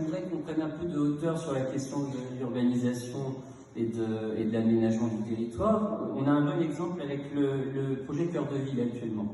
voudrais qu'on prenne un peu de hauteur sur la question de l'urbanisation et de l'aménagement du territoire. On a un bon exemple avec le projet Cœur de Ville actuellement.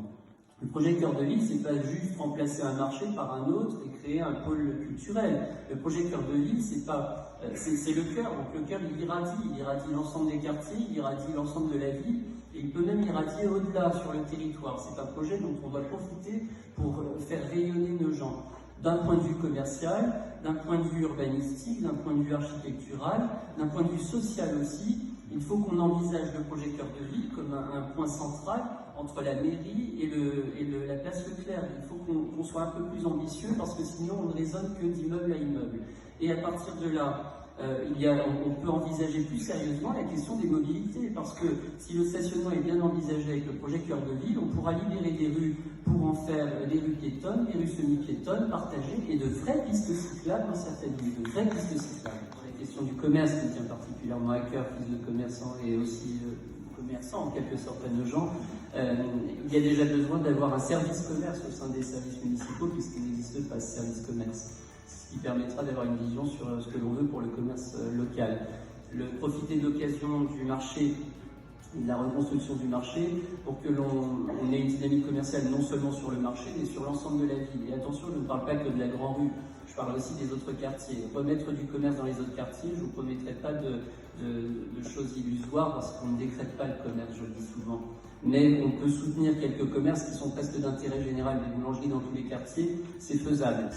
Le projet Cœur de Ville, c'est pas juste remplacer un marché par un autre et créer un pôle culturel. Le projet Cœur de Ville, c'est le cœur. Donc le cœur, il irradie l'ensemble des quartiers, il irradie l'ensemble de la ville, et il peut même irradier au-delà sur le territoire. C'est un projet dont on doit profiter pour faire rayonner nos gens. D'un point de vue commercial, d'un point de vue urbanistique, d'un point de vue architectural, d'un point de vue social aussi, il faut qu'on envisage le projet Cœur de Ville comme un point central entre la mairie et la place Leclerc. Il faut qu'on soit un peu plus ambitieux parce que sinon on ne raisonne que d'immeuble à immeuble. Et à partir de là, on peut envisager plus sérieusement la question des mobilités, parce que si le stationnement est bien envisagé avec le projet Cœur de Ville, on pourra libérer des rues pour en faire des rues piétonnes, des rues semi-piétonnes, partagées, et de vraies pistes cyclables dans certaines villes, de vraies pistes cyclables. Pour la question du commerce qui me tient particulièrement à cœur, fils de commerçants et aussi commerçants en quelque sorte à nos gens, il y a déjà besoin d'avoir un service commerce au sein des services municipaux, puisqu'il n'existe pas ce service commerce, ce qui permettra d'avoir une vision sur ce que l'on veut pour le commerce local. Profiter de l'occasion du marché, de la reconstruction du marché, pour que l'on ait une dynamique commerciale non seulement sur le marché, mais sur l'ensemble de la ville. Et attention, je ne parle pas que de la Grand Rue, je parle aussi des autres quartiers. Remettre du commerce dans les autres quartiers, je ne vous promettrai pas de choses illusoires, parce qu'on ne décrète pas le commerce, je le dis souvent. Mais on peut soutenir quelques commerces qui sont presque d'intérêt général, des boulangeries dans tous les quartiers, c'est faisable.